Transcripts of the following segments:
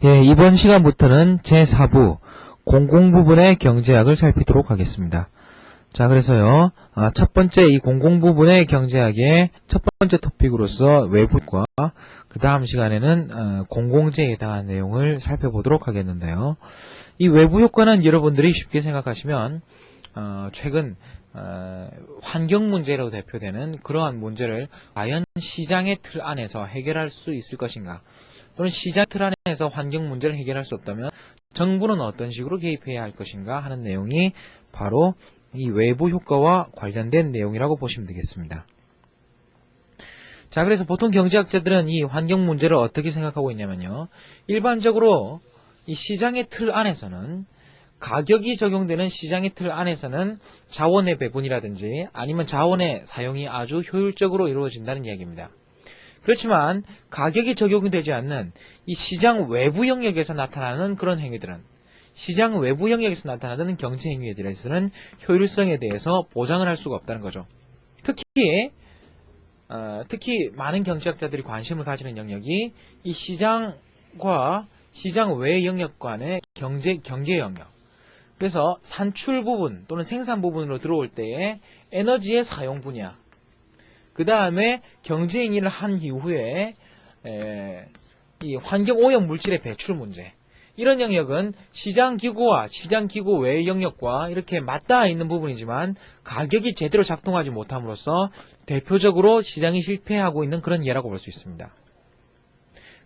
예, 이번 시간부터는 제4부 공공부분의 경제학을 살피도록 하겠습니다. 자, 그래서요, 첫 번째 이 공공부분의 경제학의 첫 번째 토픽으로서 외부과 그 다음 시간에는 공공재에 해당한 내용을 살펴보도록 하겠는데요. 이 외부 효과는 여러분들이 쉽게 생각하시면 최근 환경 문제로 대표되는 그러한 문제를 과연 시장의 틀 안에서 해결할 수 있을 것인가, 또는 시장 틀 안에서 환경 문제를 해결할 수 없다면 정부는 어떤 식으로 개입해야 할 것인가 하는 내용이 바로 이 외부 효과와 관련된 내용이라고 보시면 되겠습니다. 자, 그래서 보통 경제학자들은 이 환경 문제를 어떻게 생각하고 있냐면요, 일반적으로 이 시장의 틀 안에서는, 가격이 적용되는 시장의 틀 안에서는 자원의 배분이라든지 아니면 자원의 사용이 아주 효율적으로 이루어진다는 이야기입니다. 그렇지만 가격이 적용되지 않는 이 시장 외부 영역에서 나타나는 그런 행위들은, 시장 외부 영역에서 나타나는 경제 행위에 대해서는 효율성에 대해서 보장을 할 수가 없다는 거죠. 특히 많은 경제학자들이 관심을 가지는 영역이 이 시장과 시장 외 영역 간의 경계 영역. 그래서 산출 부분 또는 생산 부분으로 들어올 때의 에너지의 사용 분야, 그 다음에 경제 행위를 한 이후에 이 환경 오염 물질의 배출 문제, 이런 영역은 시장기구와 시장기구 외의 영역과 이렇게 맞닿아 있는 부분이지만 가격이 제대로 작동하지 못함으로써 대표적으로 시장이 실패하고 있는 그런 예라고 볼 수 있습니다.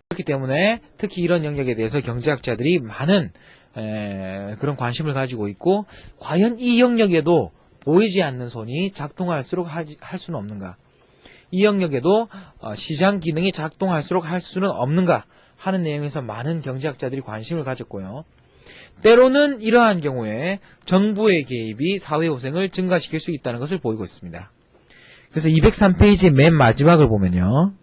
그렇기 때문에 특히 이런 영역에 대해서 경제학자들이 많은 그런 관심을 가지고 있고, 과연 이 영역에도 보이지 않는 손이 작동할수록 할 수는 없는가, 이 영역에도 시장 기능이 작동할수록 할 수는 없는가 하는 내용에서 많은 경제학자들이 관심을 가졌고요. 때로는 이러한 경우에 정부의 개입이 사회효생을 증가시킬 수 있다는 것을 보이고 있습니다. 그래서 203페이지 맨 마지막을 보면요,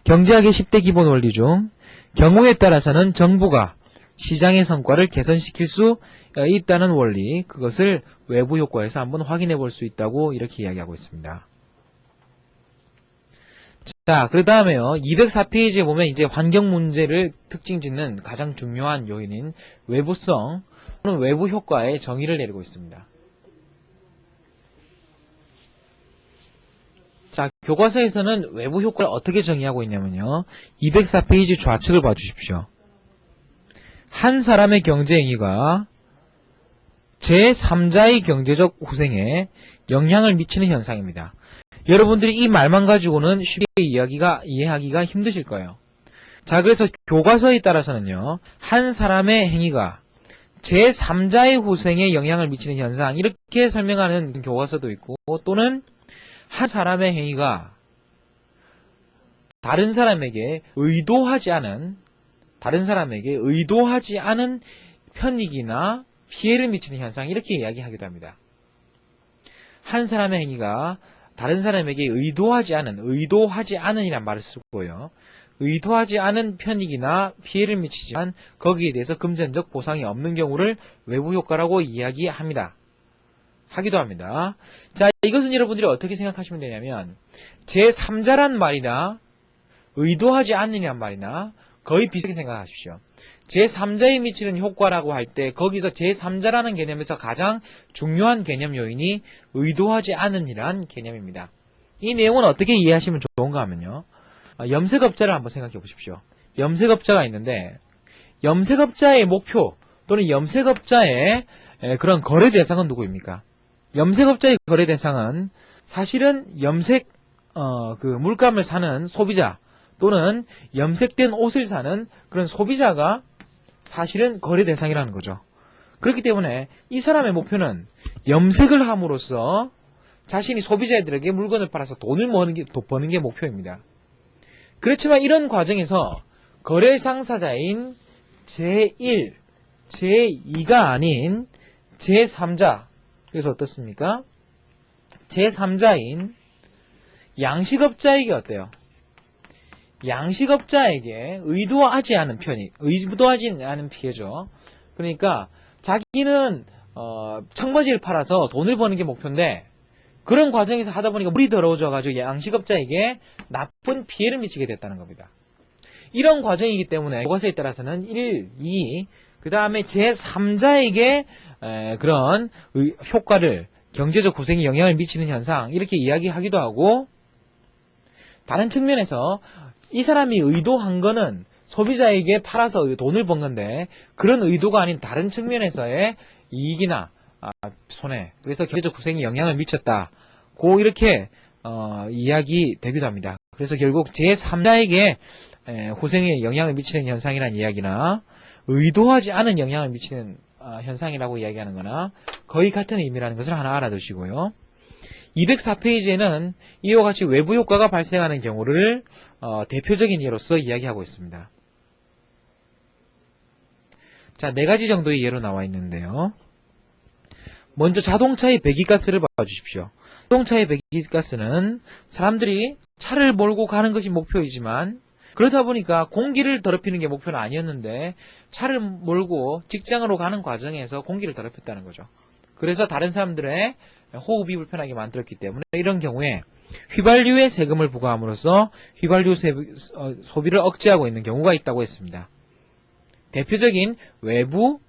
경제학의 10대 기본 원리 중 경우에 따라서는 정부가 시장의 성과를 개선시킬 수 있다는 원리, 그것을 외부 효과에서 한번 확인해 볼 수 있다고 이렇게 이야기하고 있습니다. 자, 그 다음에요, 204페이지에 보면 이제 환경 문제를 특징 짓는 가장 중요한 요인인 외부성 또는 외부 효과의 정의를 내리고 있습니다. 자, 교과서에서는 외부 효과를 어떻게 정의하고 있냐면요, 204페이지 좌측을 봐주십시오. 한 사람의 경제 행위가 제3자의 경제적 후생에 영향을 미치는 현상입니다. 여러분들이 이 말만 가지고는 쉽게 이해하기가 힘드실 거예요. 자, 그래서 교과서에 따라서는요, 한 사람의 행위가 제3자의 후생에 영향을 미치는 현상, 이렇게 설명하는 교과서도 있고, 또는 한 사람의 행위가 다른 사람에게 의도하지 않은 편익이나 피해를 미치는 현상, 이렇게 이야기하기도 합니다. 한 사람의 행위가 다른 사람에게 의도하지 않은이란 말을 쓰고요, 의도하지 않은 편익이나 피해를 미치지만 거기에 대해서 금전적 보상이 없는 경우를 외부 효과라고 하기도 합니다. 자, 이것은 여러분들이 어떻게 생각하시면 되냐면, 제3자란 말이나 의도하지 않느냐는 말이나 거의 비슷하게 생각하십시오. 제3자에 미치는 효과라고 할 때 거기서 제3자라는 개념에서 가장 중요한 개념 요인이 의도하지 않은이란 개념입니다. 이 내용은 어떻게 이해하시면 좋은가 하면요, 염색업자를 한번 생각해 보십시오. 염색업자가 있는데 염색업자의 목표 또는 염색업자의 그런 거래 대상은 누구입니까? 염색업자의 거래 대상은 사실은 그 물감을 사는 소비자 또는 염색된 옷을 사는 그런 소비자가 사실은 거래 대상이라는 거죠. 그렇기 때문에 이 사람의 목표는 염색을 함으로써 자신이 소비자들에게 물건을 팔아서 돈을 버는 게 목표입니다. 그렇지만 이런 과정에서 거래 당사자인 제1, 제2가 아닌 제3자, 그래서 어떻습니까? 제3자인 양식업자에게 어때요? 양식업자에게 의도하지 않은 피해죠. 그러니까 자기는 청바지를 팔아서 돈을 버는 게 목표인데, 그런 과정에서 하다 보니까 물이 더러워져가지고 양식업자에게 나쁜 피해를 미치게 됐다는 겁니다. 이런 과정이기 때문에 교과서에 따라서는 1, 2, 그 다음에 제3자에게 그런 효과를, 경제적 고생에 영향을 미치는 현상, 이렇게 이야기하기도 하고, 다른 측면에서 이 사람이 의도한 거는 소비자에게 팔아서 돈을 번 건데, 그런 의도가 아닌 다른 측면에서의 이익이나 손해, 그래서 경제적 고생에 영향을 미쳤다, 고 이렇게 이야기되기도 합니다. 그래서 결국 제3자에게 고생에 영향을 미치는 현상이라는 이야기나 의도하지 않은 영향을 미치는 현상이라고 이야기하는 거나 거의 같은 의미라는 것을 하나 알아두시고요. 204페이지에는 이와 같이 외부 효과가 발생하는 경우를 대표적인 예로서 이야기하고 있습니다. 자, 4가지 정도의 예로 나와 있는데요. 먼저 자동차의 배기가스를 봐주십시오. 자동차의 배기가스는 사람들이 차를 몰고 가는 것이 목표이지만, 그러다 보니까 공기를 더럽히는 게 목표는 아니었는데 차를 몰고 직장으로 가는 과정에서 공기를 더럽혔다는 거죠. 그래서 다른 사람들의 호흡이 불편하게 만들었기 때문에 이런 경우에 휘발유에 세금을 부과함으로써 휘발유 소비를 억제하고 있는 경우가 있다고 했습니다. 대표적인 외부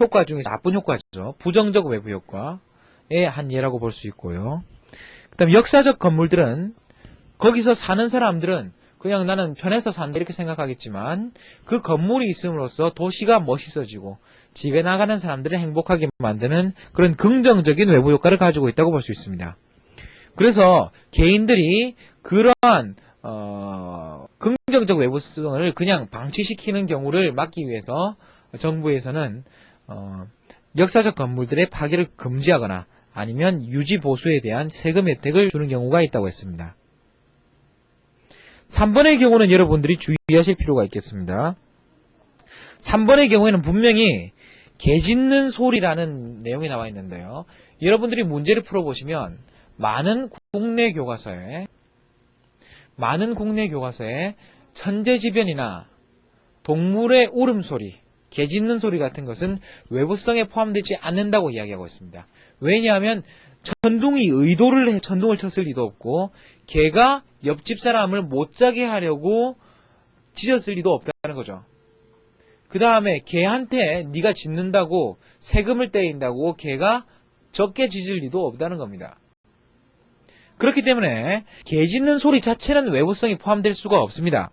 효과 중에서 나쁜 효과죠. 부정적 외부 효과의 한 예라고 볼 수 있고요. 그 다음 역사적 건물들은 거기서 사는 사람들은 그냥 나는 편해서 산다 이렇게 생각하겠지만 그 건물이 있음으로써 도시가 멋있어지고 집에 나가는 사람들을 행복하게 만드는 그런 긍정적인 외부 효과를 가지고 있다고 볼 수 있습니다. 그래서 개인들이 그러한 긍정적 외부성을 그냥 방치시키는 경우를 막기 위해서 정부에서는 역사적 건물들의 파괴를 금지하거나 아니면 유지 보수에 대한 세금 혜택을 주는 경우가 있다고 했습니다. 3번의 경우는 여러분들이 주의하실 필요가 있겠습니다. 3번의 경우에는 분명히 개 짖는 소리라는 내용이 나와 있는데요. 여러분들이 문제를 풀어보시면 많은 국내 교과서에 천재지변이나 동물의 울음소리, 개 짖는 소리 같은 것은 외부성에 포함되지 않는다고 이야기하고 있습니다. 왜냐하면 천둥이 천둥을 쳤을 리도 없고 개가 옆집 사람을 못 자게 하려고 짖었을 리도 없다는 거죠. 그 다음에 개한테 네가 짖는다고 세금을 떼인다고 개가 적게 짖을 리도 없다는 겁니다. 그렇기 때문에 개 짖는 소리 자체는 외부성이 포함될 수가 없습니다.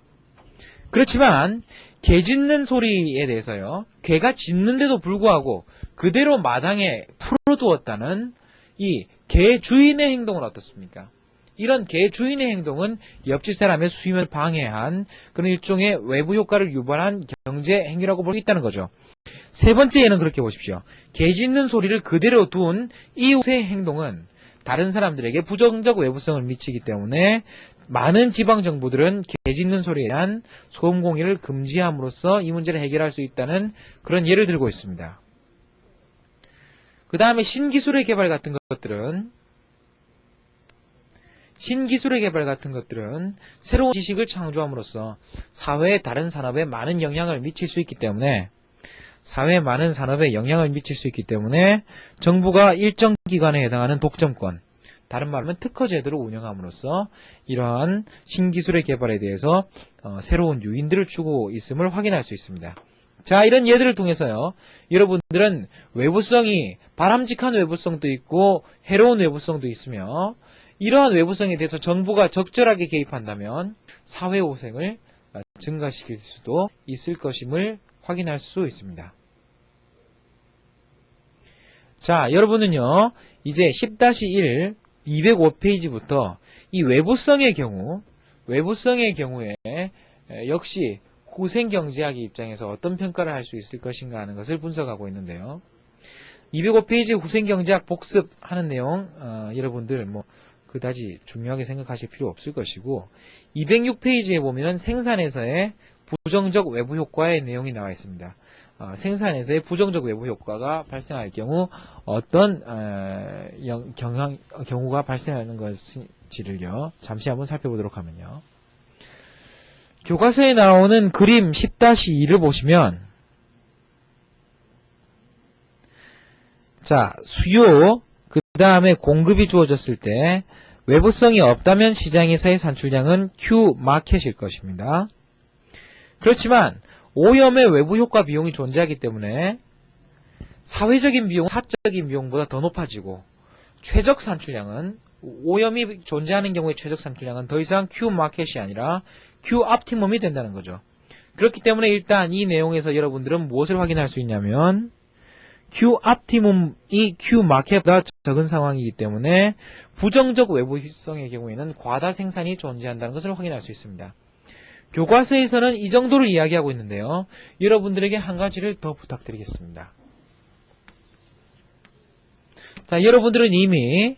그렇지만 개 짖는 소리에 대해서요, 개가 짖는데도 불구하고 그대로 마당에 풀어두었다는 이 개 주인의 행동은 어떻습니까? 이런 개 주인의 행동은 옆집 사람의 수임을 방해한 그런 일종의 외부 효과를 유발한 경제 행위라고 볼 수 있다는 거죠. 세 번째 예는 그렇게 보십시오. 개 짖는 소리를 그대로 둔 이웃의 행동은 다른 사람들에게 부정적 외부성을 미치기 때문에 많은 지방정부들은 개 짖는 소리에 대한 소음 공해를 금지함으로써 이 문제를 해결할 수 있다는 그런 예를 들고 있습니다. 그 다음에 신기술의 개발 같은 것들은 새로운 지식을 창조함으로써 사회의 다른 산업에 많은 영향을 미칠 수 있기 때문에 정부가 일정 기관에 해당하는 독점권, 다른 말로 하면 특허 제도를 운영함으로써 이러한 신기술의 개발에 대해서 새로운 유인들을 주고 있음을 확인할 수 있습니다. 자, 이런 예들을 통해서요, 여러분들은 외부성이 바람직한 외부성도 있고 해로운 외부성도 있으며 이러한 외부성에 대해서 정부가 적절하게 개입한다면 사회고생을 증가시킬 수도 있을 것임을 확인할 수 있습니다. 자, 여러분은요, 이제 10-1 205페이지부터 이 외부성의 경우에 역시 후생경제학의 입장에서 어떤 평가를 할 수 있을 것인가 하는 것을 분석하고 있는데요. 205페이지 후생경제학 복습하는 내용 여러분들 그다지 중요하게 생각하실 필요 없을 것이고, 206페이지에 보면 생산에서의 부정적 외부 효과의 내용이 나와 있습니다. 생산에서의 부정적 외부 효과가 발생할 경우 어떤 경우가 발생하는 것인지를요, 잠시 한번 살펴보도록 하면요. 교과서에 나오는 그림 10-2를 보시면, 자, 수요, 그 다음에 공급이 주어졌을 때 외부성이 없다면 시장에서의 산출량은 Q 마켓일 것입니다. 그렇지만 오염의 외부 효과 비용이 존재하기 때문에 사회적인 비용, 사적인 비용보다 더 높아지고 최적 산출량은 오염이 존재하는 경우의 최적 산출량은 더 이상 Q 마켓이 아니라 Q optimum이 된다는 거죠. 그렇기 때문에 일단 이 내용에서 여러분들은 무엇을 확인할 수 있냐면 Q optimum이 Q 마켓보다 적은 상황이기 때문에 부정적 외부성의 경우에는 과다 생산이 존재한다는 것을 확인할 수 있습니다. 교과서에서는 이 정도를 이야기하고 있는데요. 여러분들에게 한 가지를 더 부탁드리겠습니다. 자, 여러분들은 이미요.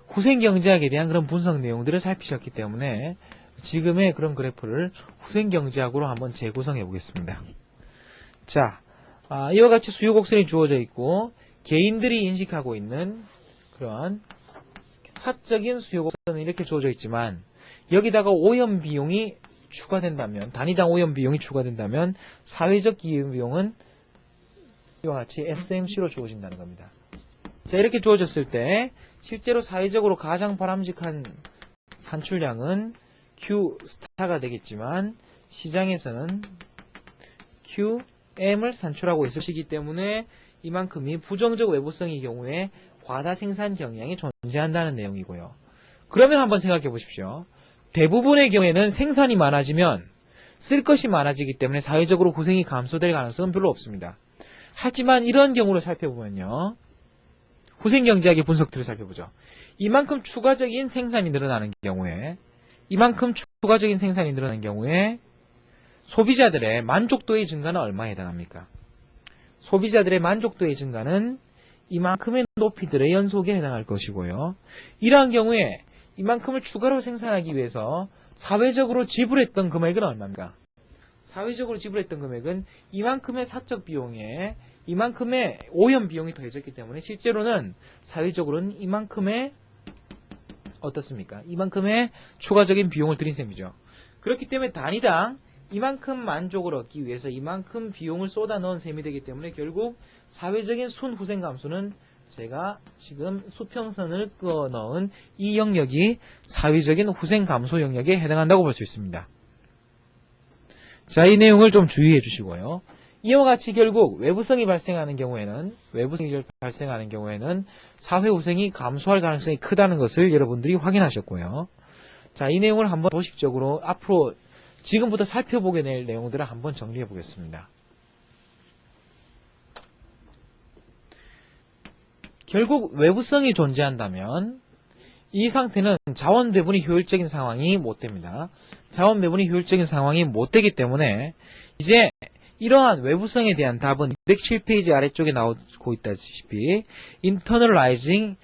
후생경제학에 대한 그런 분석 내용들을 살피셨기 때문에 지금의 그런 그래프를 후생경제학으로 한번 재구성해 보겠습니다. 자, 이와 같이 수요 곡선이 주어져 있고 개인들이 인식하고 있는 그런 사적인 수요 곡선은 이렇게 주어져 있지만 여기다가 오염 비용이 추가된다면, 단위당 오염 비용이 추가된다면 사회적 기여 비용은 이와 같이 SMC로 주어진다는 겁니다. 자, 이렇게 주어졌을 때 실제로 사회적으로 가장 바람직한 산출량은 Q스타가 되겠지만 시장에서는 QM을 산출하고 있을 것이기 때문에 이만큼이 부정적 외부성의 경우에 과다 생산 경향이 존재한다는 내용이고요. 그러면 한번 생각해 보십시오. 대부분의 경우에는 생산이 많아지면 쓸 것이 많아지기 때문에 사회적으로 후생이 감소될 가능성은 별로 없습니다. 하지만 이런 경우를 살펴보면요. 후생경제학의 분석들을 살펴보죠. 이만큼 추가적인 생산이 늘어나는 경우에 소비자들의 만족도의 증가는 얼마에 해당합니까? 소비자들의 만족도의 증가는 이만큼의 높이들의 연속에 해당할 것이고요. 이러한 경우에 이만큼을 추가로 생산하기 위해서 사회적으로 지불했던 금액은 얼마입니까? 사회적으로 지불했던 금액은 이만큼의 사적 비용에 이만큼의 오염 비용이 더해졌기 때문에 실제로는 사회적으로는 이만큼의 어떻습니까? 이만큼의 추가적인 비용을 들인 셈이죠. 그렇기 때문에 단위당 이만큼 만족을 얻기 위해서 이만큼 비용을 쏟아 넣은 셈이 되기 때문에 결국 사회적인 순후생 감소는 제가 지금 수평선을 그어 넣은 이 영역이 사회적인 후생 감소 영역에 해당한다고 볼 수 있습니다. 자, 이 내용을 좀 주의해 주시고요. 이와 같이 결국 외부성이 발생하는 경우에는 사회 후생이 감소할 가능성이 크다는 것을 여러분들이 확인하셨고요. 자, 이 내용을 한번 도식적으로 앞으로 지금부터 살펴보게 될 내용들을 한번 정리해 보겠습니다. 결국 외부성이 존재한다면 이 상태는 자원 배분이 효율적인 상황이 못 됩니다. 자원 배분이 효율적인 상황이 못 되기 때문에 이제 이러한 외부성에 대한 답은 207페이지 아래쪽에 나오고 있다시피 internalizing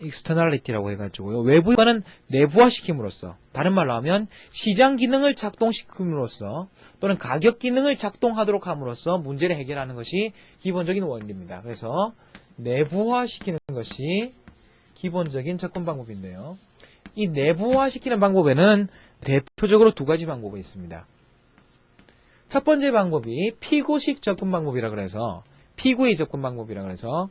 externality라고 해가지고요. 외부효과는 내부화시킴으로써, 다른 말로 하면 시장 기능을 작동시킴으로써 또는 가격 기능을 작동하도록 함으로써 문제를 해결하는 것이 기본적인 원리입니다. 그래서 내부화시키는 것이 기본적인 접근 방법인데요. 이 내부화시키는 방법에는 대표적으로 두 가지 방법이 있습니다. 첫 번째 방법이 피구식 접근 방법이라 그래서 피구의 접근 방법이라 그래서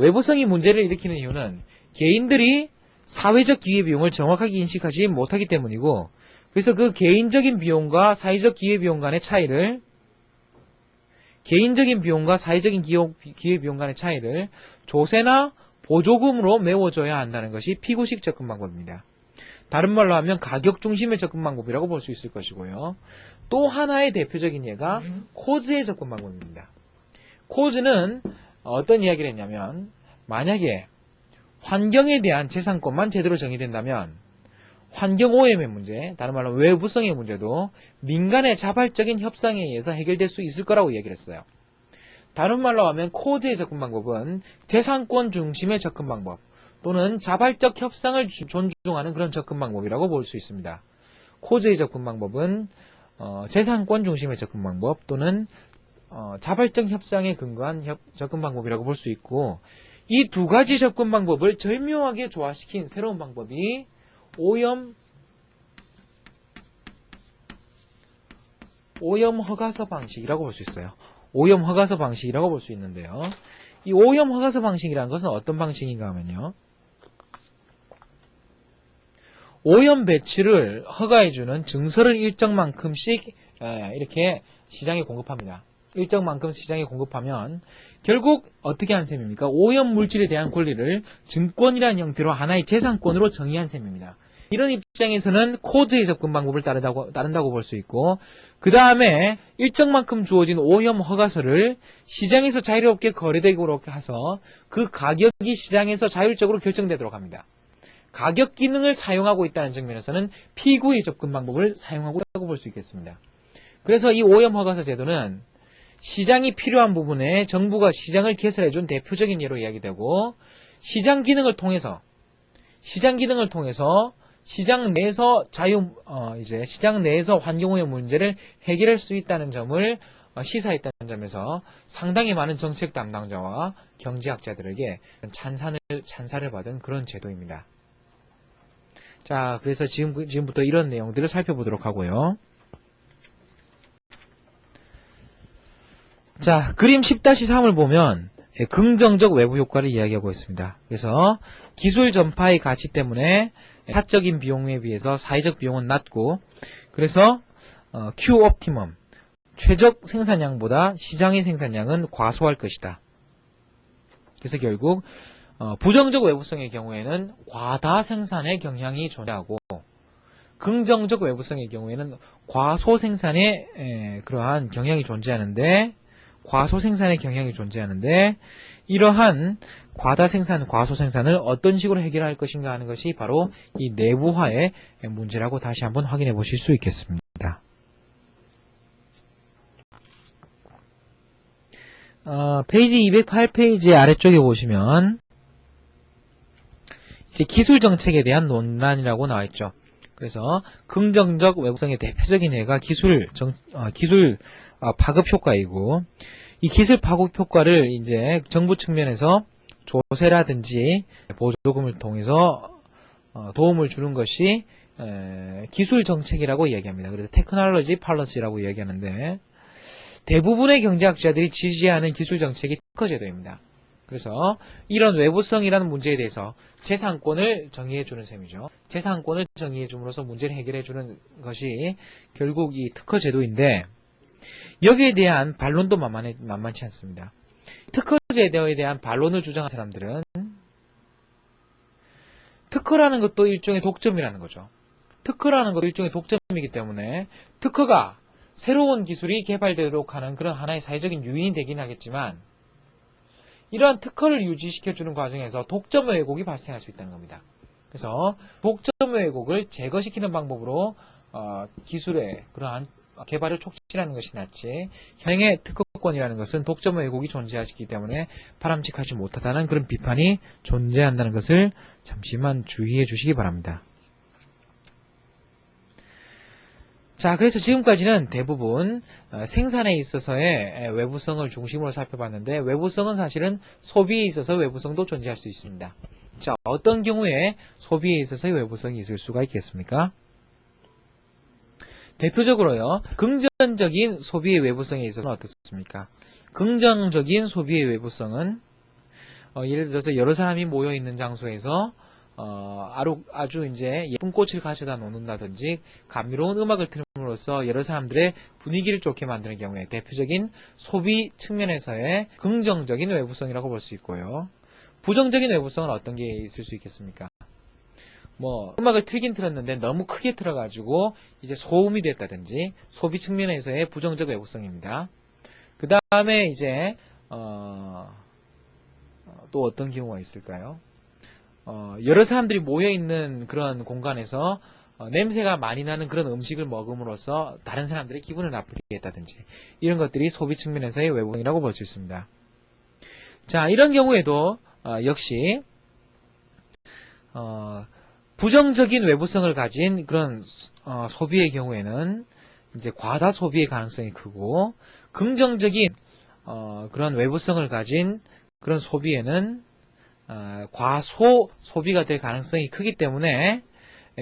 외부성이 문제를 일으키는 이유는 개인들이 사회적 기회비용을 정확하게 인식하지 못하기 때문이고, 그래서 그 개인적인 비용과 사회적 기회비용 간의 차이를 조세나 보조금으로 메워줘야 한다는 것이 피구식 접근 방법입니다. 다른 말로 하면 가격 중심의 접근 방법이라고 볼 수 있을 것이고요. 또 하나의 대표적인 예가 코즈의 접근 방법입니다. 코즈는 어떤 이야기를 했냐면, 만약에 환경에 대한 재산권만 제대로 정의된다면 환경오염의 문제, 다른 말로 외부성의 문제도 민간의 자발적인 협상에 의해서 해결될 수 있을 거라고 이야기를 했어요. 다른 말로 하면 코즈의 접근 방법은 재산권 중심의 접근 방법 또는 자발적 협상을 존중하는 그런 접근 방법이라고 볼 수 있습니다. 코즈의 접근 방법은 재산권 중심의 접근 방법 또는 자발적 협상에 근거한 접근 방법이라고 볼 수 있고, 이 두 가지 접근 방법을 절묘하게 조화시킨 새로운 방법이 오염 허가서 방식이라고 볼 수 있어요. 오염 허가서 방식이라고 볼 수 있는데요. 이 오염 허가서 방식이라는 것은 어떤 방식인가 하면요. 오염 배출을 허가해주는 증서를 일정만큼씩 이렇게 시장에 공급합니다. 일정만큼 시장에 공급하면 결국 어떻게 한 셈입니까? 오염 물질에 대한 권리를 증권이라는 형태로 하나의 재산권으로 정의한 셈입니다. 이런 입장에서는 코드의 접근 방법을 따른다고 볼 수 있고, 그 다음에 일정만큼 주어진 오염 허가서를 시장에서 자유롭게 거래되도록 해서 그 가격이 시장에서 자율적으로 결정되도록 합니다. 가격 기능을 사용하고 있다는 측면에서는 피구의 접근 방법을 사용하고 있다고 볼 수 있겠습니다. 그래서 이 오염 허가서 제도는 시장이 필요한 부분에 정부가 시장을 개설해준 대표적인 예로 이야기되고, 시장 기능을 통해서 시장 내에서 시장 내에서 환경오염 문제를 해결할 수 있다는 점을 시사했다는 점에서 상당히 많은 정책 담당자와 경제학자들에게 찬사를 받은 그런 제도입니다. 자, 그래서 지금부터 이런 내용들을 살펴보도록 하고요. 자, 그림 10-3을 보면 긍정적 외부 효과를 이야기하고 있습니다. 그래서 기술 전파의 가치 때문에 사적인 비용에 비해서 사회적 비용은 낮고, 그래서 Q 옵티멈, 최적 생산량보다 시장의 생산량은 과소할 것이다. 그래서 결국 부정적 외부성의 경우에는 과다 생산의 경향이 존재하고, 긍정적 외부성의 경우에는 과소 생산의 그러한 경향이 존재하는데, 이러한 과다 생산, 과소 생산을 어떤 식으로 해결할 것인가 하는 것이 바로 이 내부화의 문제라고 다시 한번 확인해 보실 수 있겠습니다. 페이지 208페이지 아래쪽에 보시면 이제 기술 정책에 대한 논란이라고 나와 있죠. 그래서 긍정적 외부성의 대표적인 예가 기술 파급 효과이고, 이 기술 파급 효과를 이제 정부 측면에서 조세라든지 보조금을 통해서 도움을 주는 것이 기술 정책이라고 이야기합니다. 그래서 테크놀로지 팔러시라고 이야기하는데, 대부분의 경제학자들이 지지하는 기술 정책이 특허 제도입니다. 그래서 이런 외부성이라는 문제에 대해서 재산권을 정의해주는 셈이죠. 재산권을 정의해줌으로써 문제를 해결해주는 것이 결국 이 특허 제도인데, 여기에 대한 반론도 만만치 않습니다. 특허 제도에 대한 반론을 주장한 사람들은 특허라는 것도 일종의 독점이라는 거죠. 특허라는 것도 일종의 독점이기 때문에 특허가 새로운 기술이 개발되도록 하는 그런 하나의 사회적인 유인이 되긴 하겠지만, 이러한 특허를 유지시켜주는 과정에서 독점의 왜곡이 발생할 수 있다는 겁니다. 그래서 독점의 왜곡을 제거시키는 방법으로 기술의 그러한 개발을 촉진하는 것이 낫지, 현행의 특허권이라는 것은 독점의 왜곡이 존재하기 때문에 바람직하지 못하다는 그런 비판이 존재한다는 것을 잠시만 주의해 주시기 바랍니다. 자, 그래서 지금까지는 대부분 생산에 있어서의 외부성을 중심으로 살펴봤는데, 외부성은 사실은 소비에 있어서 외부성도 존재할 수 있습니다. 자, 어떤 경우에 소비에 있어서의 외부성이 있을 수가 있겠습니까? 대표적으로요, 긍정적인 소비의 외부성에 있어서는 어떻습니까? 긍정적인 소비의 외부성은 예를 들어서 여러 사람이 모여 있는 장소에서 아주 이제 예쁜 꽃을 가져다 놓는다든지 감미로운 음악을 틀음으로써 여러 사람들의 분위기를 좋게 만드는 경우에 대표적인 소비 측면에서의 긍정적인 외부성이라고 볼 수 있고요. 부정적인 외부성은 어떤 게 있을 수 있겠습니까? 음악을 틀긴 틀었는데 너무 크게 틀어가지고 이제 소음이 됐다든지 소비 측면에서의 부정적 외부성입니다. 그 다음에 이제 또 어떤 경우가 있을까요? 여러 사람들이 모여있는 그런 공간에서 냄새가 많이 나는 그런 음식을 먹음으로써 다른 사람들의 기분을 나쁘게 했다든지, 이런 것들이 소비 측면에서의 외부성이라고 볼 수 있습니다. 자, 이런 경우에도 역시 부정적인 외부성을 가진 그런 소비의 경우에는 이제 과다 소비의 가능성이 크고, 긍정적인 그런 외부성을 가진 그런 소비에는 과소 소비가 될 가능성이 크기 때문에,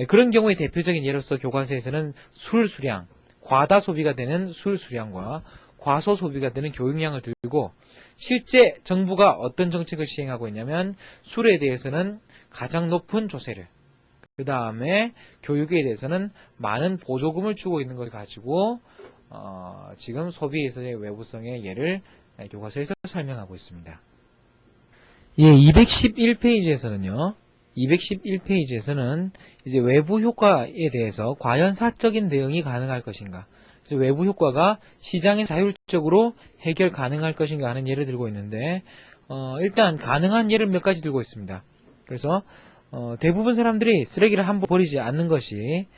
그런 경우의 대표적인 예로서 교과서에서는 술 수량, 과다 소비가 되는 술 수량과 과소 소비가 되는 교육량을 들고, 실제 정부가 어떤 정책을 시행하고 있냐면 술에 대해서는 가장 높은 조세를, 그 다음에 교육에 대해서는 많은 보조금을 주고 있는 것을 가지고 지금 소비에서의 외부성의 예를 교과서에서 설명하고 있습니다. 예, 211페이지에서는요. 211페이지에서는 이제 외부 효과에 대해서 과연 사적인 대응이 가능할 것인가, 외부 효과가 시장에 자율적으로 해결 가능할 것인가 하는 예를 들고 있는데, 일단 가능한 예를 몇 가지 들고 있습니다. 그래서 대부분 사람들이 쓰레기를 함부로 버리지 않는 것이,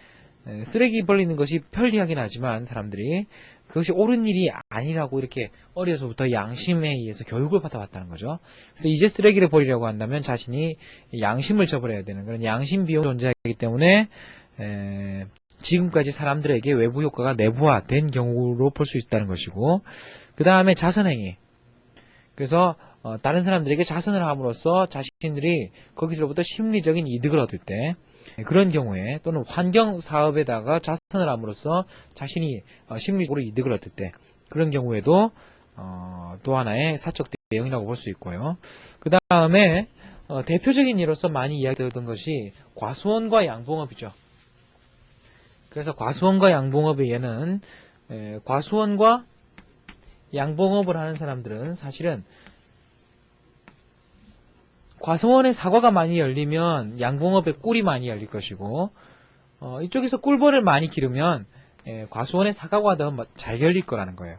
쓰레기 버리는 것이 편리하긴 하지만 사람들이 그것이 옳은 일이 아니라고 이렇게 어려서부터 양심에 의해서 교육을 받아왔다는 거죠. 그래서 이제 쓰레기를 버리려고 한다면 자신이 양심을 저버려야 되는 그런 양심 비용이 존재하기 때문에 지금까지 사람들에게 외부 효과가 내부화된 경우로 볼 수 있다는 것이고, 그 다음에 자선행위. 그래서 다른 사람들에게 자선을 함으로써 자신들이 거기서부터 심리적인 이득을 얻을 때, 그런 경우에, 또는 환경사업에다가 자선을 함으로써 자신이 심리적으로 이득을 얻을 때, 그런 경우에도 또 하나의 사적 대응이라고 볼 수 있고요. 그 다음에 대표적인 예로서 많이 이야기되었던 것이 과수원과 양봉업이죠. 그래서 과수원과 양봉업의 예는, 과수원과 양봉업을 하는 사람들은 사실은 과수원에 사과가 많이 열리면 양봉업에 꿀이 많이 열릴 것이고, 이쪽에서 꿀벌을 많이 기르면 과수원에 사과가 더 잘 열릴 거라는 거예요.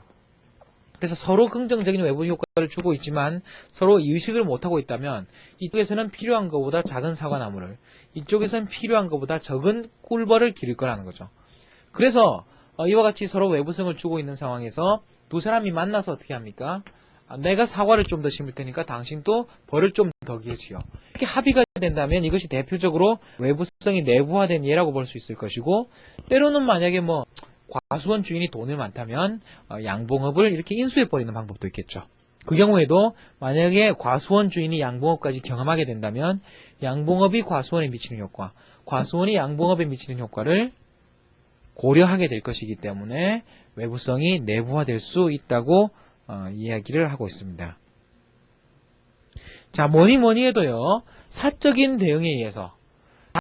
그래서 서로 긍정적인 외부 효과를 주고 있지만 서로 의식을 못하고 있다면, 이쪽에서는 필요한 것보다 작은 사과나무를, 이쪽에서는 필요한 것보다 적은 꿀벌을 기를 거라는 거죠. 그래서 이와 같이 서로 외부성을 주고 있는 상황에서 두 사람이 만나서 어떻게 합니까? 내가 사과를 좀 더 심을 테니까 당신도 벌을 좀 더 기르지요. 이렇게 합의가 된다면 이것이 대표적으로 외부성이 내부화된 예라고 볼 수 있을 것이고, 때로는 만약에 과수원 주인이 돈이 많다면 양봉업을 이렇게 인수해버리는 방법도 있겠죠. 그 경우에도 만약에 과수원 주인이 양봉업까지 경험하게 된다면 양봉업이 과수원에 미치는 효과, 과수원이 양봉업에 미치는 효과를 고려하게 될 것이기 때문에 외부성이 내부화될 수 있다고 이야기를 하고 있습니다. 자, 뭐니 해도요, 사적인 대응에 의해서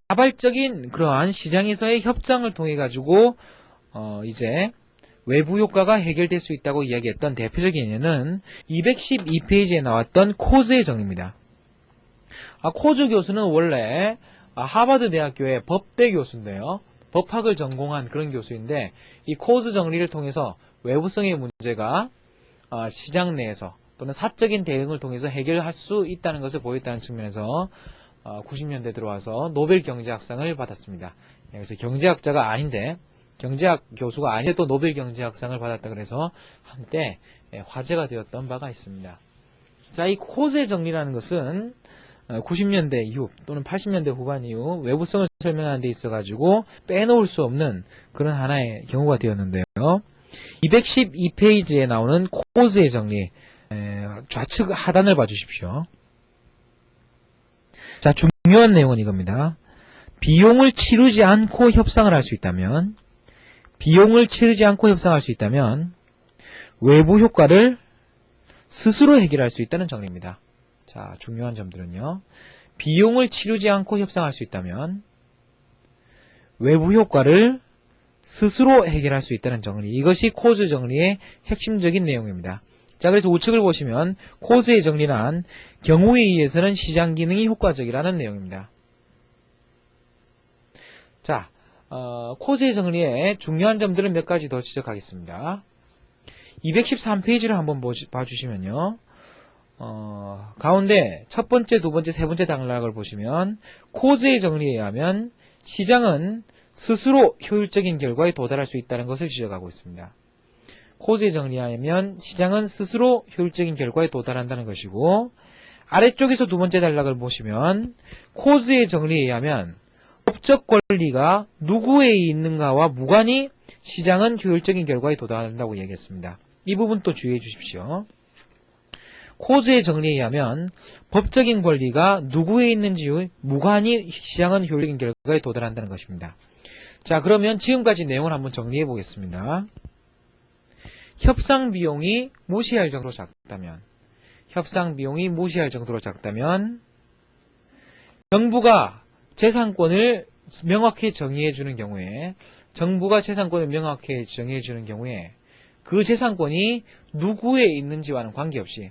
자발적인 그러한 시장에서의 협상을 통해 가지고 이제 외부 효과가 해결될 수 있다고 이야기했던 대표적인 예는 212페이지에 나왔던 코즈의 정리입니다. 코즈 교수는 원래 하버드 대학교의 법대 교수인데요. 법학을 전공한 그런 교수인데, 이 코즈 정리를 통해서 외부성의 문제가 시장 내에서 또는 사적인 대응을 통해서 해결할 수 있다는 것을 보였다는 측면에서 90년대 들어와서 노벨 경제학상을 받았습니다. 그래서 경제학자가 아닌데, 경제학 교수가 아닌데 또 노벨 경제학상을 받았다 그래서 한때 화제가 되었던 바가 있습니다. 자, 이 코즈의 정리라는 것은 90년대 이후 또는 80년대 후반 이후 외부성을 설명하는 데 있어가지고 빼놓을 수 없는 그런 하나의 경우가 되었는데요. 212페이지에 나오는 코즈의 정리, 좌측 하단을 봐주십시오. 자, 중요한 내용은 이겁니다. 비용을 치르지 않고 협상을 할 수 있다면, 외부 효과를 스스로 해결할 수 있다는 정리입니다. 자, 중요한 점들은요. 비용을 치르지 않고 협상할 수 있다면 외부 효과를 스스로 해결할 수 있다는 정리. 이것이 코즈 정리의 핵심적인 내용입니다. 자, 그래서 우측을 보시면 코즈의 정리란 경우에 의해서는 시장 기능이 효과적이라는 내용입니다. 자, 코즈의 정리의 중요한 점들은 몇 가지 더 지적하겠습니다. 213페이지를 한번 봐주시면요. 가운데 첫 번째, 두 번째, 세 번째 단락을 보시면 코즈의 정리에 의하면 시장은 스스로 효율적인 결과에 도달할 수 있다는 것을 지적하고 있습니다. 코즈의 정리하면 시장은 스스로 효율적인 결과에 도달한다는 것이고, 아래쪽에서 두 번째 단락을 보시면 코즈의 정리에 의하면 법적 권리가 누구에 있는가와 무관히 시장은 효율적인 결과에 도달한다고 얘기했습니다. 이 부분 또 주의해 주십시오. 코즈의 정리에 의하면 법적인 권리가 누구에 있는지 무관히 시장은 효율적인 결과에 도달한다는 것입니다. 자, 그러면 지금까지 내용을 한번 정리해 보겠습니다. 협상 비용이 무시할 정도로 작다면, 정부가 재산권을 명확히 정의해 주는 경우에, 정부가 재산권을 명확히 정의해 주는 경우에 그 재산권이 누구에 있는지와는 관계없이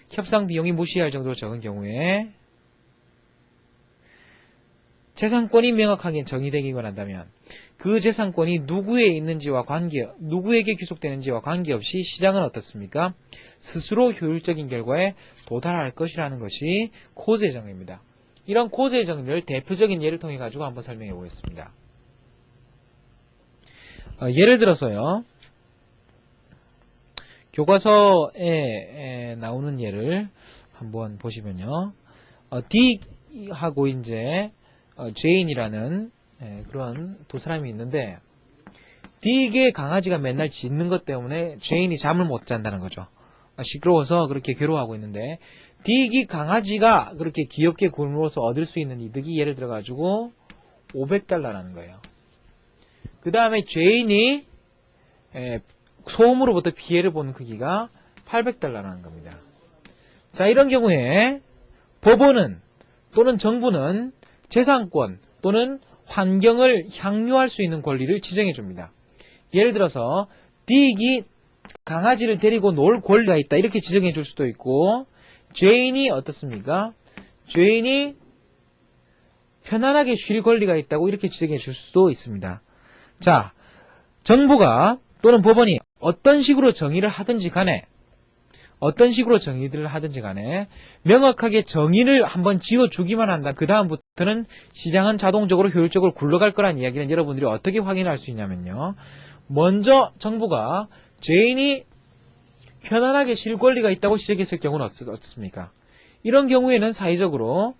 협상 비용이 무시할 정도로 적은 경우에 재산권이 명확하게 정의되기만 한다면 그 재산권이 누구에 있는지와 누구에게 귀속되는지와 관계없이 시장은 어떻습니까? 스스로 효율적인 결과에 도달할 것이라는 것이 코즈의 정의입니다. 이런 코즈의 정의를 대표적인 예를 통해 가지고 한번 설명해 보겠습니다. 예를 들어서요. 교과서에 나오는 예를 한번 보시면요. D하고 이제 제인이라는 그런 두 사람이 있는데 D에게 강아지가 맨날 짖는 것 때문에 제인이 잠을 못 잔다는 거죠. 시끄러워서 그렇게 괴로워하고 있는데 D이 강아지가 그렇게 귀엽게 굶어서 얻을 수 있는 이득이 예를 들어 가지고 $500라는 거예요. 그 다음에 제인이 소음으로부터 피해를 보는 크기가 $800라는 겁니다. 자, 이런 경우에 법원은 또는 정부는 재산권 또는 환경을 향유할 수 있는 권리를 지정해 줍니다. 예를 들어서 딕이 강아지를 데리고 놀 권리가 있다 이렇게 지정해 줄 수도 있고, 죄인이 어떻습니까? 죄인이 편안하게 쉴 권리가 있다고 이렇게 지정해 줄 수도 있습니다. 자, 정부가 또는 법원이 어떤 식으로 정의를 하든지 간에 명확하게 정의를 한번 지어주기만 한다. 그 다음부터는 시장은 자동적으로 효율적으로 굴러갈 거란 이야기는 여러분들이 어떻게 확인할 수 있냐면요. 먼저 정부가 죄인이 편안하게 쉴 권리가 있다고 지적했을 경우는 어떻습니까? 이런 경우에는 사회적으로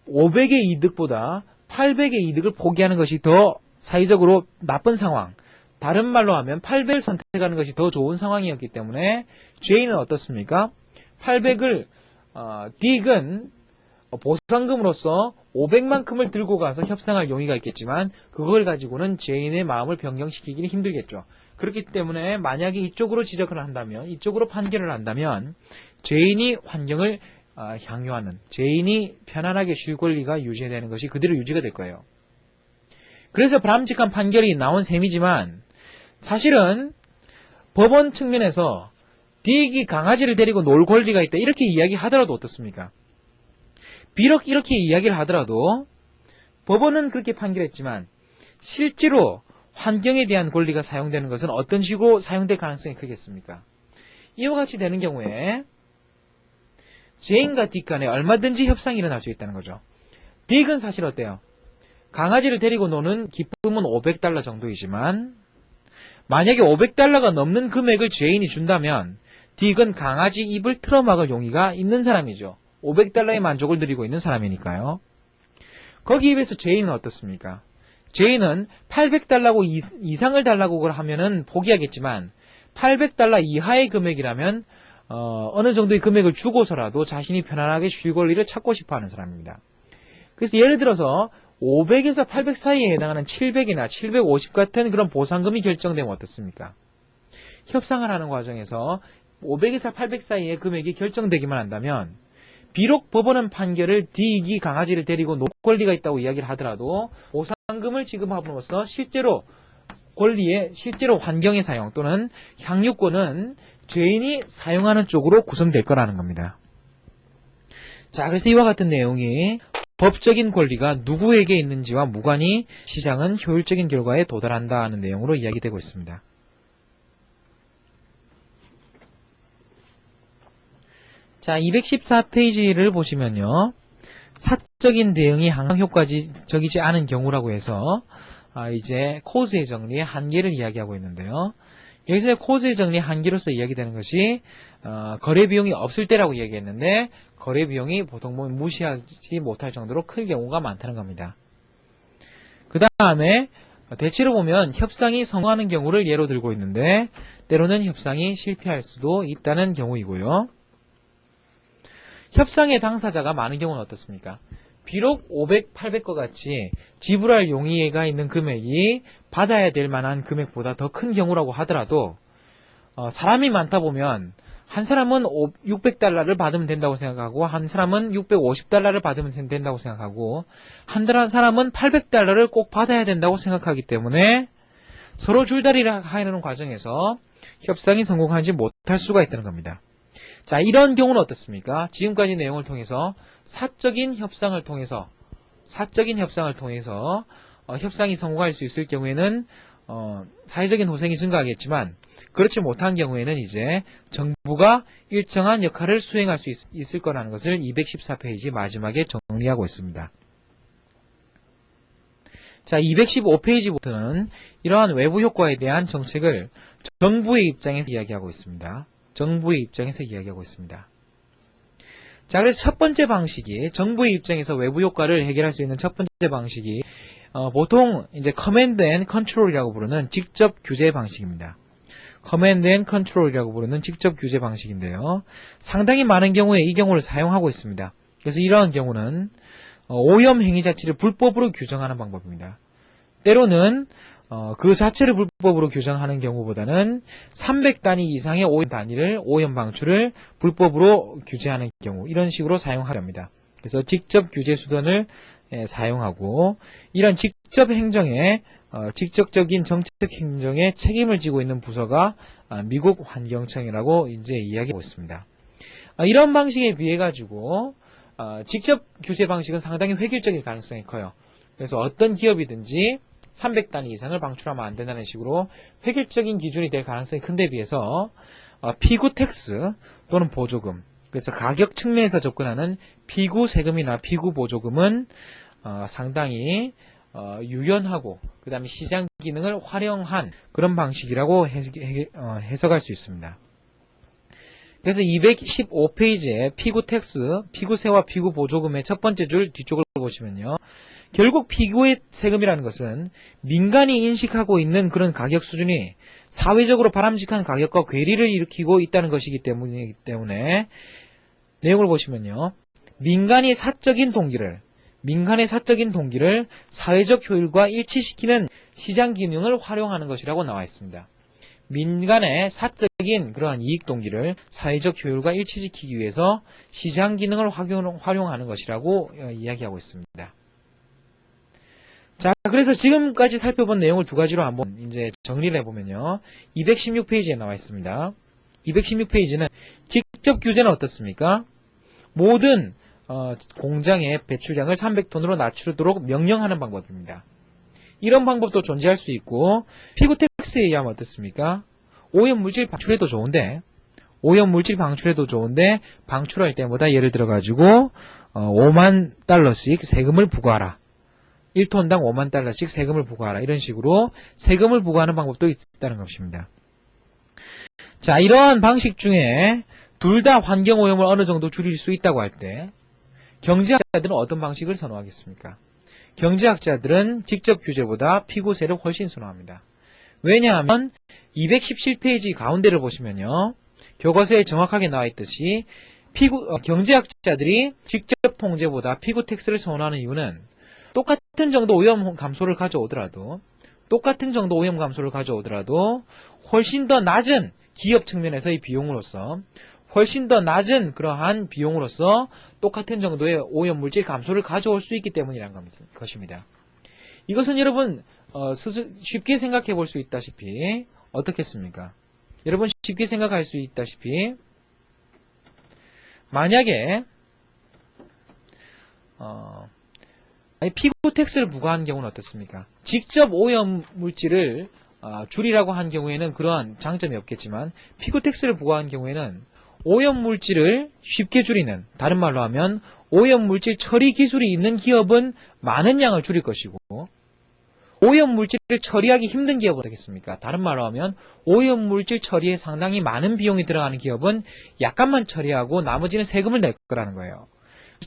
500의 이득보다 800의 이득을 포기하는 것이 더 사회적으로 나쁜 상황, 다른 말로 하면 800을 선택하는 것이 더 좋은 상황이었기 때문에 죄인은 어떻습니까? 800을 딕은 보상금으로서 500만큼을 들고 가서 협상할 용의가 있겠지만 그걸 가지고는 죄인의 마음을 변경시키기는 힘들겠죠. 그렇기 때문에 만약에 이쪽으로 지적을 한다면, 이쪽으로 판결을 한다면 죄인이 환경을 향유하는, 죄인이 편안하게 쉴 권리가 유지되는 것이 그대로 유지가 될 거예요. 그래서 바람직한 판결이 나온 셈이지만 사실은 법원 측면에서 딕이 강아지를 데리고 놀 권리가 있다 이렇게 이야기하더라도 어떻습니까? 비록 이렇게 이야기를 하더라도 법원은 그렇게 판결했지만 실제로 환경에 대한 권리가 사용되는 것은 어떤 식으로 사용될 가능성이 크겠습니까? 이와 같이 되는 경우에 죄인과 딕 간에 얼마든지 협상이 일어날 수 있다는 거죠. 딕은 사실 어때요? 강아지를 데리고 노는 기쁨은 $500 정도이지만 만약에 $500가 넘는 금액을 죄인이 준다면 딕은 강아지 입을 틀어막을 용의가 있는 사람이죠. $500의 만족을 누리고 있는 사람이니까요. 거기에 비해서 죄인은 어떻습니까? 죄인은 $800 이상을 달라고 하면은 포기하겠지만 $800 이하의 금액이라면 어느 정도의 금액을 주고서라도 자신이 편안하게 쉴 권리를 찾고 싶어하는 사람입니다. 그래서 예를 들어서 500에서 800 사이에 해당하는 700이나 750 같은 그런 보상금이 결정되면 어떻습니까? 협상을 하는 과정에서 500에서 800 사이의 금액이 결정되기만 한다면 비록 법원은 판결을 딕이 강아지를 데리고 놀 권리가 있다고 이야기를 하더라도 보상금을 지급함으로써 실제로 환경의 사용 또는 향유권은 죄인이 사용하는 쪽으로 구성될 거라는 겁니다. 자, 그래서 이와 같은 내용이 법적인 권리가 누구에게 있는지와 무관히 시장은 효율적인 결과에 도달한다는 내용으로 이야기되고 있습니다. 자, 214페이지를 보시면요. 사적인 대응이 항상 효과적이지 않은 경우라고 해서 이제 코즈의 정리의 한계를 이야기하고 있는데요. 여기서 코즈의 정리의 한계로서 이야기되는 것이 거래 비용이 없을 때라고 이야기했는데 거래 비용이 보통 무시하지 못할 정도로 클 경우가 많다는 겁니다. 그 다음에 대체로 보면 협상이 성공하는 경우를 예로 들고 있는데 때로는 협상이 실패할 수도 있다는 경우이고요. 협상의 당사자가 많은 경우는 어떻습니까? 비록 500, 800과 같이 지불할 용의가 있는 금액이 받아야 될 만한 금액보다 더 큰 경우라고 하더라도 사람이 많다 보면 한 사람은 600달러를 받으면 된다고 생각하고 한 사람은 650달러를 받으면 된다고 생각하고 한 사람은 800달러를 꼭 받아야 된다고 생각하기 때문에 서로 줄다리를 하는 과정에서 협상이 성공하지 못할 수가 있다는 겁니다. 자, 이런 경우는 어떻습니까? 지금까지 내용을 통해서 사적인 협상을 통해서 협상이 성공할 수 있을 경우에는 사회적인 호생이 증가하겠지만 그렇지 못한 경우에는 이제 정부가 일정한 역할을 수행할 수 있을 거라는 것을 214페이지 마지막에 정리하고 있습니다. 자, 215페이지부터는 이러한 외부 효과에 대한 정책을 정부의 입장에서 이야기하고 있습니다. 자, 그래서 첫 번째 방식이 정부의 입장에서 외부 효과를 해결할 수 있는 첫 번째 방식이 보통 이제 커맨드 앤 컨트롤이라고 부르는 직접 규제 방식입니다. 커맨드 앤 컨트롤이라고 부르는 직접 규제 방식인데요. 상당히 많은 경우에 이 경우를 사용하고 있습니다. 그래서 이러한 경우는 오염 행위 자체를 불법으로 규정하는 방법입니다. 때로는 그 자체를 불법으로 규정하는 경우보다는 300단위 이상의 오염 방출을 불법으로 규제하는 경우 이런 식으로 사용하게 합니다. 그래서 직접 규제 수단을 사용하고 이런 직접적인 정책 행정에 책임을 지고 있는 부서가 미국 환경청이라고 이제 이야기하고 있습니다. 이런 방식에 비해 가지고 직접 규제 방식은 상당히 획일적일 가능성이 커요. 그래서 어떤 기업이든지 300단위 이상을 방출하면 안 된다는 식으로 획일적인 기준이 될 가능성이 큰데 비해서 피구 텍스 또는 보조금, 그래서 가격 측면에서 접근하는 피구 세금이나 피구 보조금은 상당히 유연하고 그 다음에 시장 기능을 활용한 그런 방식이라고 해석할 수 있습니다. 그래서 215페이지에 피구 텍스, 피구세와 피구 보조금의 첫 번째 줄 뒤쪽을 보시면요. 결국 피구의 세금이라는 것은 민간이 인식하고 있는 그런 가격 수준이 사회적으로 바람직한 가격과 괴리를 일으키고 있다는 것이기 때문에 내용을 보시면요. 민간의 사적인 동기를 사회적 효율과 일치시키는 시장 기능을 활용하는 것이라고 나와 있습니다. 민간의 사적인 그러한 이익 동기를 사회적 효율과 일치시키기 위해서 시장 기능을 활용하는 것이라고 이야기하고 있습니다. 자, 그래서 지금까지 살펴본 내용을 두 가지로 한번 이제 정리를 해보면요. 216페이지에 나와 있습니다. 216페이지는 직접 규제는 어떻습니까? 모든 공장의 배출량을 300톤으로 낮추도록 명령하는 방법입니다. 이런 방법도 존재할 수 있고 피구 텍스에 의하면 어떻습니까? 오염물질 방출해도 좋은데 방출할 때마다 예를 들어 가지고 5만 달러씩 세금을 부과하라. 1톤당 5만 달러씩 세금을 부과하라. 이런 식으로 세금을 부과하는 방법도 있다는 것입니다. 자, 이러한 방식 중에 둘 다 환경오염을 어느 정도 줄일 수 있다고 할 때 경제학자들은 어떤 방식을 선호하겠습니까? 경제학자들은 직접 규제보다 피구세를 훨씬 선호합니다. 왜냐하면 217페이지 가운데를 보시면요. 교과서에 정확하게 나와 있듯이 경제학자들이 직접 통제보다 피구 텍스를 선호하는 이유는 똑같은 정도 오염 감소를 가져오더라도 훨씬 더 낮은 기업 측면에서의 비용으로서 똑같은 정도의 오염물질 감소를 가져올 수 있기 때문이라는 것입니다. 이것은 여러분 쉽게 생각해 볼 수 있다시피 어떻겠습니까? 여러분 쉽게 생각할 수 있다시피 만약에 피구 텍스를 부과한 경우는 어떻습니까? 직접 오염물질을 줄이라고 한 경우에는 그러한 장점이 없겠지만 피구 텍스를 부과한 경우에는 오염물질을 쉽게 줄이는, 다른 말로 하면 오염물질 처리 기술이 있는 기업은 많은 양을 줄일 것이고 오염물질을 처리하기 힘든 기업은 어떻겠습니까? 다른 말로 하면 오염물질 처리에 상당히 많은 비용이 들어가는 기업은 약간만 처리하고 나머지는 세금을 낼 거라는 거예요.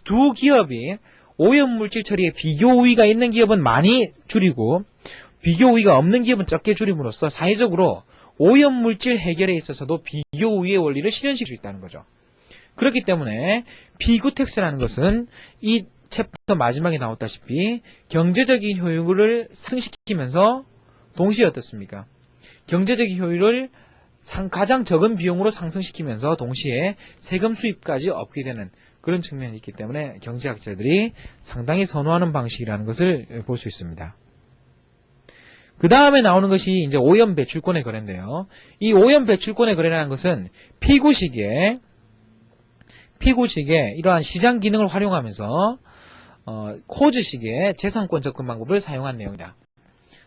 두 기업이 오염물질 처리에 비교 우위가 있는 기업은 많이 줄이고 비교 우위가 없는 기업은 적게 줄임으로써 사회적으로 오염물질 해결에 있어서도 비교 우위의 원리를 실현시킬 수 있다는 거죠. 그렇기 때문에 피구 텍스라는 것은 이 챕터 마지막에 나왔다시피 경제적인 효율을 상승시키면서 동시에 어떻습니까? 경제적인 효율을 가장 적은 비용으로 상승시키면서 동시에 세금 수입까지 얻게 되는 그런 측면이 있기 때문에 경제학자들이 상당히 선호하는 방식이라는 것을 볼 수 있습니다. 그 다음에 나오는 것이 이제 오염 배출권의 거래인데요. 이 오염 배출권의 거래라는 것은 피구식의 이러한 시장 기능을 활용하면서 코즈식의 재산권 접근 방법을 사용한 내용이다.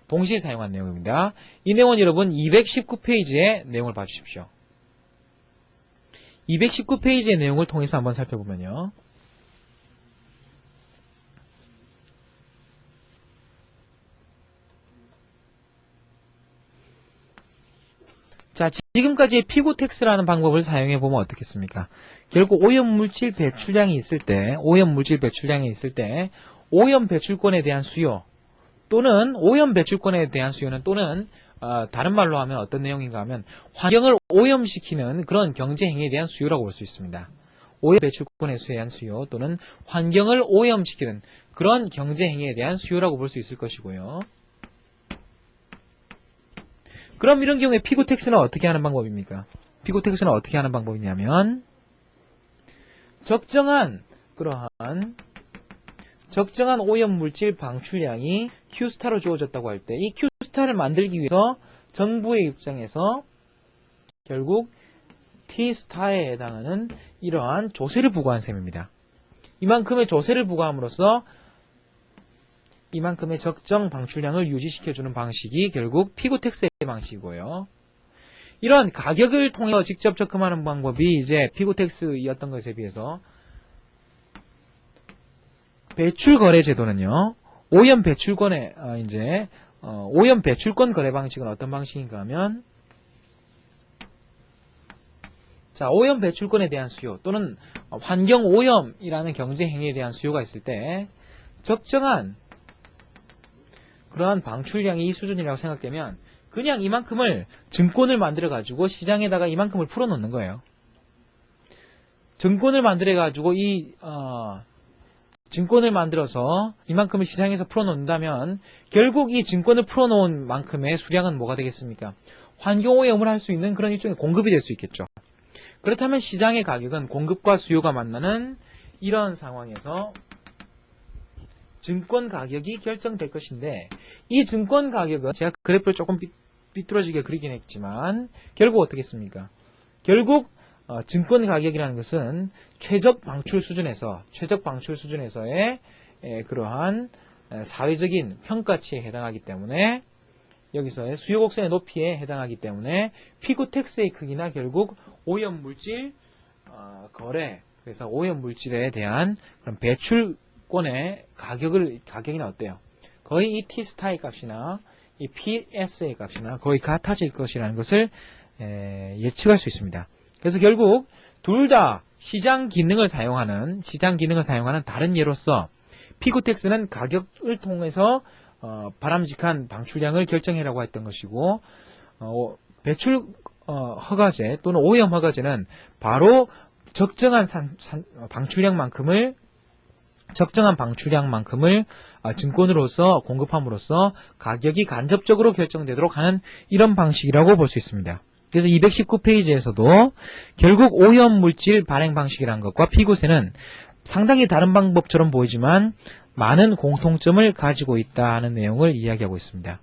동시에 사용한 내용입니다. 이 내용은 여러분 219페이지의 내용을 봐주십시오. 219페이지의 내용을 통해서 한번 살펴보면요. 자, 지금까지 피구텍스라는 방법을 사용해보면 어떻겠습니까? 결국 오염물질 배출량이 있을 때, 오염 배출권에 대한 수요, 또는 오염 배출권에 대한 수요는 또는 다른 말로 하면 어떤 내용인가 하면 환경을 오염시키는 그런 경제행위에 대한 수요라고 볼 수 있습니다. 오염 배출권에 대한 수요 또는 환경을 오염시키는 그런 경제행위에 대한 수요라고 볼 수 있을 것이고요. 그럼 이런 경우에 피구텍스는 어떻게 하는 방법입니까? 피구텍스는 어떻게 하는 방법이냐면 적정한 오염물질 방출량이 Q스타로 주어졌다고 할 때 이 Q스타를 만들기 위해서 정부의 입장에서 결국 T스타에 해당하는 이러한 조세를 부과한 셈입니다. 이만큼의 조세를 부과함으로써 이만큼의 적정 방출량을 유지시켜주는 방식이 결국 피구텍스의 방식이고요. 이런 가격을 통해 직접 적금하는 방법이 이제 피구텍스였던 것에 비해서 배출거래제도는요. 오염 배출권 거래 방식은 어떤 방식인가 하면 자, 오염 배출권에 대한 수요 또는 환경 오염이라는 경제 행위에 대한 수요가 있을 때 적정한 그러한 방출량이 이 수준이라고 생각되면 그냥 이만큼을 증권을 만들어 가지고 시장에다가 이만큼을 풀어 놓는 거예요. 증권을 만들어 가지고 증권을 만들어서 이만큼을 시장에서 풀어 놓는다면 결국 이 증권을 풀어 놓은 만큼의 수량은 뭐가 되겠습니까? 환경오염을 할 수 있는 그런 일종의 공급이 될 수 있겠죠. 그렇다면 시장의 가격은 공급과 수요가 만나는 이런 상황에서 증권 가격이 결정될 것인데 이 증권 가격은 제가 그래프를 조금 삐뚤어지게 그리긴 했지만 결국 어떻게 했습니까? 결국 증권 가격이라는 것은 최적 방출 수준에서의 그러한 사회적인 평가치에 해당하기 때문에 여기서의 수요 곡선의 높이에 해당하기 때문에 피구텍스의 크기나 결국 오염물질 거래 그래서 오염물질에 대한 그런 배출권의 가격이나 어때요? 거의 이 T스타의 값이나 이 PS의 값이나 거의 같아질 것이라는 것을 예측할 수 있습니다. 그래서 결국 둘 다 시장 기능을 사용하는 다른 예로서 피구텍스는 가격을 통해서 바람직한 방출량을 결정해라고 했던 것이고 배출 허가제 또는 오염 허가제는 바로 적정한 방출량만큼을 증권으로서 공급함으로써 가격이 간접적으로 결정되도록 하는 이런 방식이라고 볼 수 있습니다. 그래서 219페이지에서도 결국 오염물질 발행 방식이라는 것과 피구세는 상당히 다른 방법처럼 보이지만 많은 공통점을 가지고 있다 하는 내용을 이야기하고 있습니다.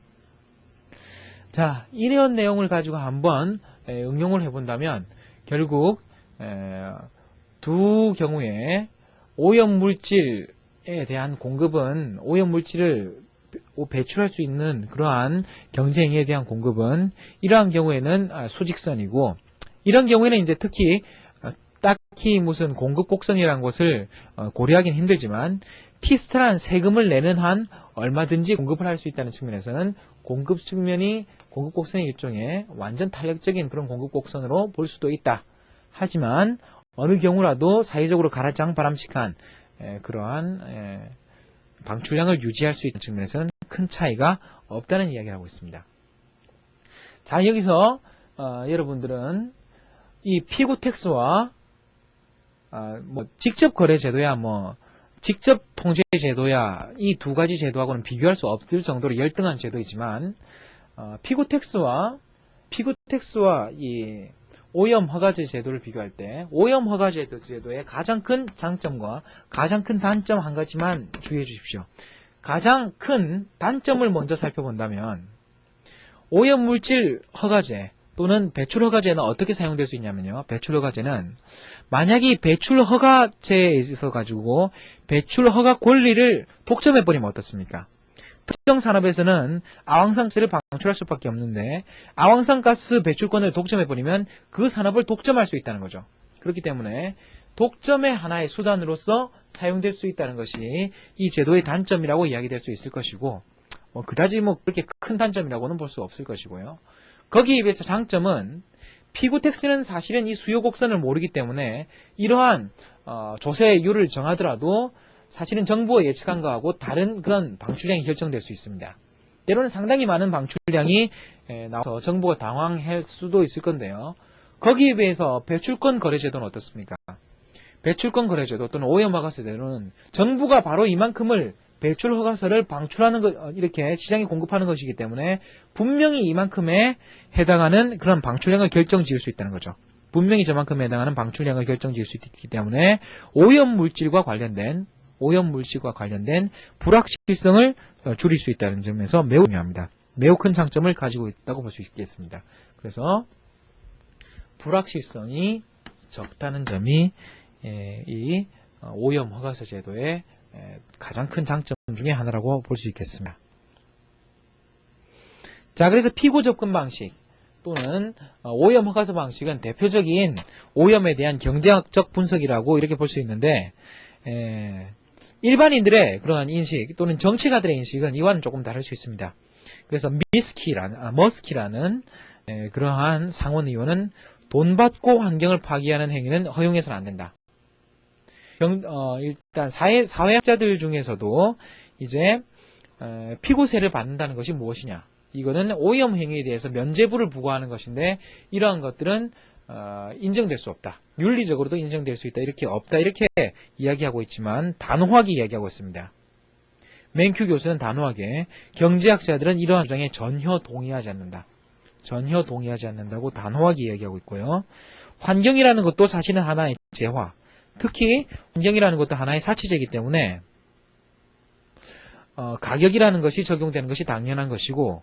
자, 이런 내용을 가지고 한번 응용을 해본다면 결국 두 경우에 오염물질에 대한 공급은 오염물질을 배출할 수 있는 그러한 경제행위에 대한 공급은 이러한 경우에는 수직선이고 이런 경우에는 이제 특히 딱히 무슨 공급 곡선이라는 것을 고려하기는 힘들지만 T스타란 세금을 내는 한 얼마든지 공급을 할 수 있다는 측면에서는 공급 곡선의 일종의 완전 탄력적인 그런 공급 곡선으로 볼 수도 있다. 하지만 어느 경우라도 사회적으로 가장 바람직한 그러한 방출량을 유지할 수 있는 측면에서는 큰 차이가 없다는 이야기를 하고 있습니다. 자, 여기서 여러분들은 이 피구텍스와 직접 거래 제도야 직접 통제 제도야 이 두 가지 제도하고는 비교할 수 없을 정도로 열등한 제도이지만 피구텍스와 피구텍스와 이 오염 허가제 제도를 비교할 때 오염 허가제 제도의 가장 큰 장점과 가장 큰 단점 한 가지만 주의해 주십시오. 가장 큰 단점을 먼저 살펴본다면 오염물질 허가제 또는 배출 허가제는 어떻게 사용될 수 있냐면요. 배출 허가제는 만약에 배출 허가제에 있어 가지고 배출 허가 권리를 독점해 버리면 어떻습니까? 특정 산업에서는 아황산가스를 방출할 수밖에 없는데 아황산가스 배출권을 독점해 버리면 그 산업을 독점할 수 있다는 거죠. 그렇기 때문에 독점의 하나의 수단으로서 사용될 수 있다는 것이 이 제도의 단점이라고 이야기될 수 있을 것이고 그다지 그렇게 큰 단점이라고는 볼 수 없을 것이고요. 거기에 비해서 장점은 피구텍스는 사실은 이 수요 곡선을 모르기 때문에 이러한 조세율을 정하더라도 사실은 정부가 예측한 거하고 다른 그런 방출량이 결정될 수 있습니다. 때로는 상당히 많은 방출량이 나와서 정부가 당황할 수도 있을 건데요. 거기에 비해서 배출권 거래제도는 어떻습니까? 배출권 거래제도 또는 오염허가제도는 정부가 바로 이만큼을 배출 허가서를 방출하는 것, 이렇게 시장에 공급하는 것이기 때문에 분명히 이만큼에 해당하는 그런 방출량을 결정 지을 수 있다는 거죠. 분명히 저만큼에 해당하는 방출량을 결정 지을 수 있기 때문에 오염물질과 관련된 불확실성을 줄일 수 있다는 점에서 매우 중요합니다. 매우 큰 장점을 가지고 있다고 볼 수 있겠습니다. 그래서 불확실성이 적다는 점이 이 오염 허가서 제도의 가장 큰 장점 중에 하나라고 볼 수 있겠습니다. 자, 그래서 피고 접근 방식 또는 오염 허가서 방식은 대표적인 오염에 대한 경제학적 분석이라고 이렇게 볼 수 있는데 일반인들의 그러한 인식 또는 정치가들의 인식은 이와는 조금 다를 수 있습니다. 그래서 머스키라는 그러한 상원의원은 돈 받고 환경을 파괴하는 행위는 허용해서는 안 된다. 일단 사회학자들 중에서도 이제 피고세를 받는다는 것이 무엇이냐? 이거는 오염 행위에 대해서 면죄부를 부과하는 것인데 이러한 것들은 인정될 수 없다. 윤리적으로도 인정될 수 있다. 이렇게 없다. 이렇게 이야기하고 있지만 단호하게 이야기하고 있습니다. 맨큐 교수는 단호하게 경제학자들은 이러한 주장에 전혀 동의하지 않는다. 전혀 동의하지 않는다고 단호하게 이야기하고 있고요. 환경이라는 것도 사실은 하나의 재화. 특히 환경이라는 것도 하나의 사치제이기 때문에 가격이라는 것이 적용되는 것이 당연한 것이고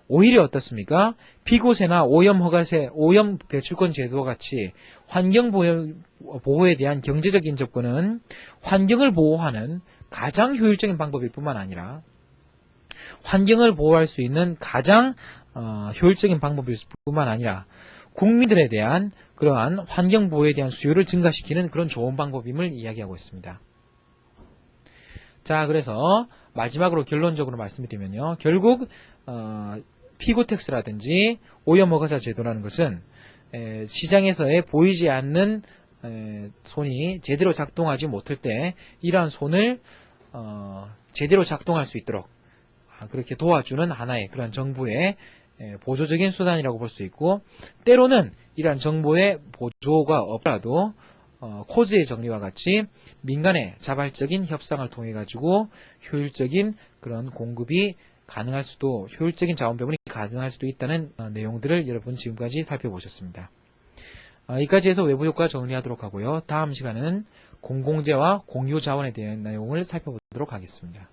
오히려 어떻습니까? 피고세나 오염허가세, 오염 배출권 제도와 같이 환경 보호에 대한 경제적인 접근은 환경을 보호하는 가장 효율적인 방법일 뿐만 아니라 환경을 보호할 수 있는 가장 효율적인 방법일 뿐만 아니라 국민들에 대한 그러한 환경 보호에 대한 수요를 증가시키는 그런 좋은 방법임을 이야기하고 있습니다. 자, 그래서 마지막으로 결론적으로 말씀드리면요. 결국 피고텍스라든지 오염허가서 제도라는 것은 시장에서의 보이지 않는 손이 제대로 작동하지 못할 때 이러한 손을 제대로 작동할 수 있도록 그렇게 도와주는 하나의 그런 정부의 보조적인 수단이라고 볼 수 있고 때로는 이러한 정부의 보조가 없더라도 코즈의 정리와 같이 민간의 자발적인 협상을 통해 가지고 효율적인 그런 공급이 가능할 수도 효율적인 자원 배분이 가능할 수도 있다는 내용들을 여러분 지금까지 살펴보셨습니다. 여기까지 해서 외부 효과 정리하도록 하고요. 다음 시간은 공공재와 공유 자원에 대한 내용을 살펴보도록 하겠습니다.